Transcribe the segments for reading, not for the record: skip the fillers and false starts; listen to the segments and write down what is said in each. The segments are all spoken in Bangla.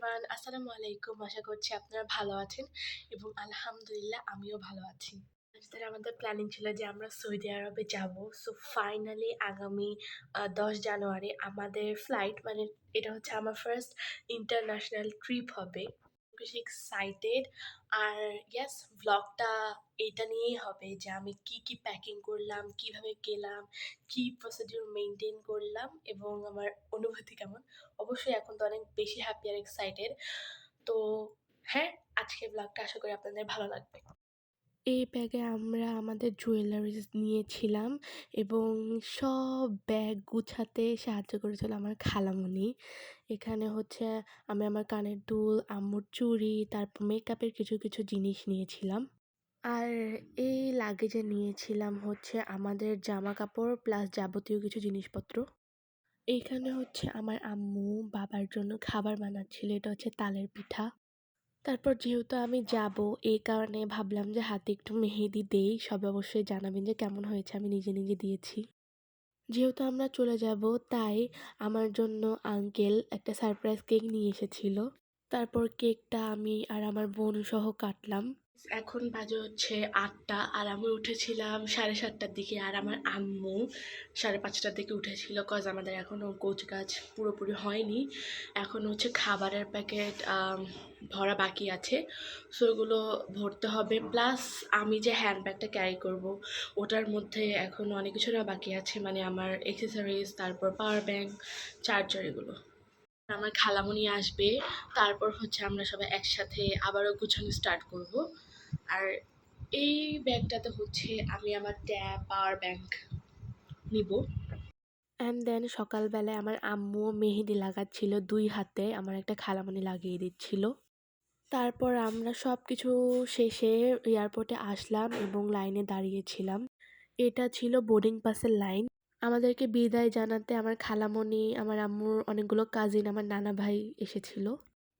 এভরিওয়ান, আসসালামু আলাইকুম। আশা করছি আপনারা ভালো আছেন এবং আলহামদুলিল্লাহ আমিও ভালো আছি। আসলে আমাদের প্ল্যানিং ছিল যে আমরা সৌদি আরবে যাব। সো ফাইনালি আগামী ১০ জানুয়ারি আমাদের ফ্লাইট, মানে এটা হচ্ছে আমার ফার্স্ট ইন্টারন্যাশনাল ট্রিপ হবে। বেশি এক্সাইটেড। আর ইয়েস, ভ্লগটা এটা নিয়েই হবে যে আমি কি প্যাকিং করলাম, কিভাবে গেলাম, কি প্রসিডিউর মেইনটেইন করলাম এবং আমার অনুভূতি কেমন। অবশ্যই এখন তো অনেক বেশি হ্যাপি আর এক্সাইটেড। তো হ্যাঁ, আজকের ব্লগটা আশা করি আপনাদের ভালো লাগবে। এই ব্যাগে আমরা আমাদের জুয়েলারিস নিয়েছিলাম এবং সব ব্যাগ গুছাতে সাহায্য করেছিল আমার খালামণি। এখানে হচ্ছে আমি আমার কানের দুল, আম্মুর চুড়ি, তারপর মেকআপের কিছু জিনিস নিয়েছিলাম। আর এই লাগেজে নিয়েছিলাম হচ্ছে আমাদের জামাকাপড় প্লাস যাবতীয় কিছু জিনিসপত্র। এইখানে হচ্ছে আমার আম্মু বাবার জন্য খাবার বানাচ্ছিল। এটা হচ্ছে তালের পিঠা। তারপর যেহেতু আমি যাবো, এই কারণে ভাবলাম যে হাতে একটু মেহেদি দেই। সবাই অবশ্যই জানাবেন যে কেমন হয়েছে। আমি নিজে দিয়েছি। যেহেতু আমরা চলে যাবো, তাই আমার জন্য আঙ্কেল একটা সারপ্রাইজ কেক নিয়ে এসেছিল। তারপর কেকটা আমি আর আমার বোন সহ কাটলাম। এখন বাজে হচ্ছে ৮টা আর আমি উঠেছিলাম ৭:৩০টার দিকে, আর আমার আম্মু ৫:৩০টার দিকে উঠেছিল। কজ আমাদের এখনও গোছগাছ পুরোপুরি হয়নি। এখন হচ্ছে খাবারের প্যাকেট ভরা বাকি আছে। সো এগুলো ভরতে হবে। প্লাস আমি যে হ্যান্ডব্যাগটা ক্যারি করব, ওটার মধ্যে এখনও অনেক কিছু না বাকি আছে, মানে আমার অ্যাক্সেসরিজ, তারপর পাওয়ার ব্যাংক, চার্জার এগুলো। আমার খালামণি আসবে, তারপর হচ্ছে আমরা সবাই একসাথে আবারও গুছানো স্টার্ট করব। আর এই ব্যাগটাতে হচ্ছে আমি আমার ট্যাব, পাওয়ার ব্যাংক নিব। অ্যান্ড দেন সকালবেলায় আমার আম্মুও মেহেদি লাগাচ্ছিল ২ হাতে, আমার একটা খালামণি লাগিয়ে দিচ্ছিল। তারপর আমরা সবকিছু শেষে এয়ারপোর্টে আসলাম এবং লাইনে দাঁড়িয়েছিলাম। এটা ছিল বোর্ডিং পাসের লাইন। আমাদেরকে বিদায় জানাতে আমার খালামণি, আমার আম্মুর অনেকগুলো কাজিন, আমার নানা ভাই এসেছিল।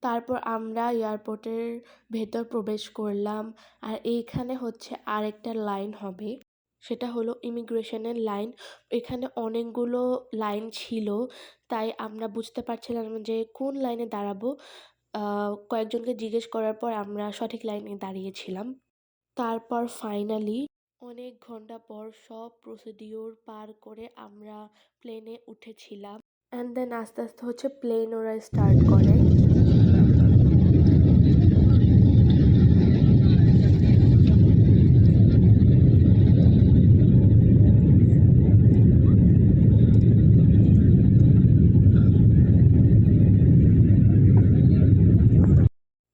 তারপর আমরা এয়ারপোর্টের ভেতর প্রবেশ করলাম। আর এইখানে হচ্ছে আরেকটা লাইন হবে, সেটা হলো ইমিগ্রেশনের লাইন। এখানে অনেকগুলো লাইন ছিল, তাই আমরা বুঝতে পারছিলাম না যে কোন লাইনে দাঁড়াবো। কয়েকজনকে জিজ্ঞেস করার পর আমরা সঠিক লাইনে দাঁড়িয়েছিলাম। তারপর ফাইনালি অনেক ঘন্টা পর সব প্রসিডিওর পার করে আমরা প্লেনে উঠেছিলাম। অ্যান্ড দেন আস্তে হচ্ছে প্লেন ওরা স্টার্ট করে।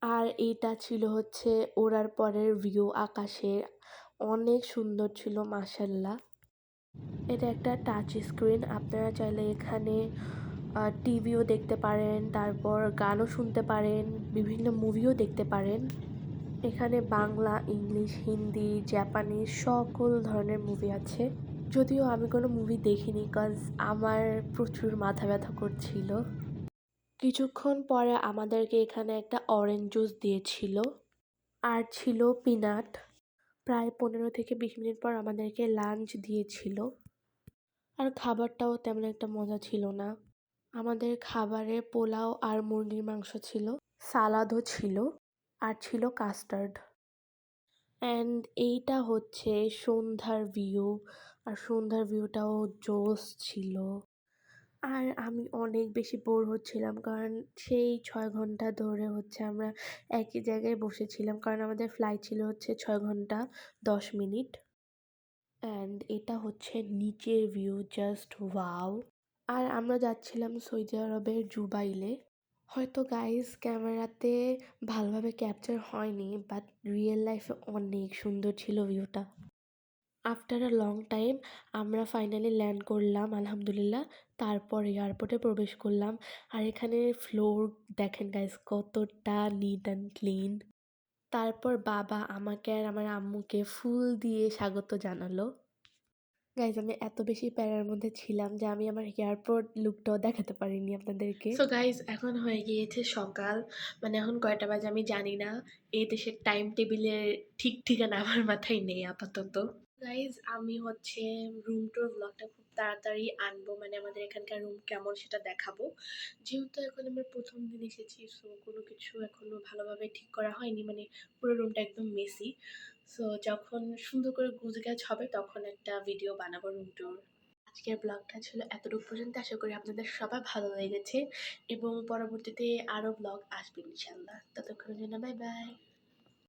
আর এইটা ছিল হচ্ছে ওড়ার পরের ভিউ আকাশের। অনেক সুন্দর ছিল মাশাআল্লাহ। এটা একটা টাচ স্ক্রিন। আপনারা চাইলে এখানে টিভিও দেখতে পারেন, তারপর গানও শুনতে পারেন, বিভিন্ন মুভিও দেখতে পারেন। এখানে বাংলা, ইংলিশ, হিন্দি, জাপানিজ সকল ধরনের মুভি আছে। যদিও আমি কোনো মুভি দেখিনি, কজ আমার প্রচুর মাথা ব্যথা করছিল। কিছুক্ষণ পরে আমাদেরকে এখানে একটা অরেঞ্জ জুস দিয়েছিল আর ছিল পিনাট। প্রায় ১৫ থেকে ২০ মিনিট পর আমাদেরকে লাঞ্চ দিয়েছিল। আর খাবারটাও তেমন একটা মজা ছিল না। আমাদের খাবারে পোলাও আর মুরগির মাংস ছিল, সালাদও ছিল, আর ছিল কাস্টার্ড। অ্যান্ড এইটা হচ্ছে সন্ধ্যার ভিউ। আর সন্ধ্যার ভিউটাও জোস ছিল। আর আমি অনেক বেশি বোর হচ্ছিলাম, কারণ সেই ৬ ঘন্টা ধরে হচ্ছে আমরা একই জায়গায় বসেছিলাম, কারণ আমাদের ফ্লাইট ছিল হচ্ছে ৬ ঘন্টা ১০ মিনিট। অ্যান্ড এটা হচ্ছে নিচের ভিউ, জাস্ট ওয়াও। আর আমরা যাচ্ছিলাম সৌদি আরবের জুবাইলে। হয়তো গাইজ ক্যামেরাতে ভালোভাবে ক্যাপচার হয়নি, বাট রিয়েল লাইফে অনেক সুন্দর ছিল ভিউটা। আফটার আ লং টাইম আমরা ফাইনালি ল্যান্ড করলাম আলহামদুলিল্লাহ। তারপর এয়ারপোর্টে প্রবেশ করলাম। আর এখানে ফ্লোর দেখেন গাইজ কতটা নিট অ্যান্ড ক্লিন। তারপর বাবা আমাকে আর আমার আম্মুকে ফুল দিয়ে স্বাগত জানালো। গাইজ আমি এত বেশি প্যারার মধ্যে ছিলাম যে আমি আমার এয়ারপোর্ট লুকটাও দেখাতে পারিনি আপনাদেরকে। সো গাইজ এখন হয়ে গিয়েছে সকাল, মানে এখন কয়টা বাজে আমি জানি না। এই দেশের টাইম টেবিলের ঠিক ঠিকানা আমার মাথায় নেই আপাতত। গাইজ আমি হচ্ছে রুম টুর ব্লগটা খুব তাড়াতাড়ি আনবো, মানে আমাদের এখানকার রুম কেমন সেটা দেখাবো। যেহেতু এখন আমরা ১ম দিন এসেছি, সো কোনো কিছু এখনো ভালোভাবে ঠিক করা হয়নি। মানে পুরো রুমটা একদম মেসি। সো যখন সুন্দর করে গুছগাছ হবে তখন একটা ভিডিও বানাবো রুম ট্যুর। আজকের ব্লগটা ছিল এতটুকু পর্যন্ত। আশা করি আপনাদের সবার ভালো লেগেছে এবং পরবর্তীতে আরও ব্লগ আসবে ইনশাআল্লাহ। ততক্ষণের জন্য বাই, বাই।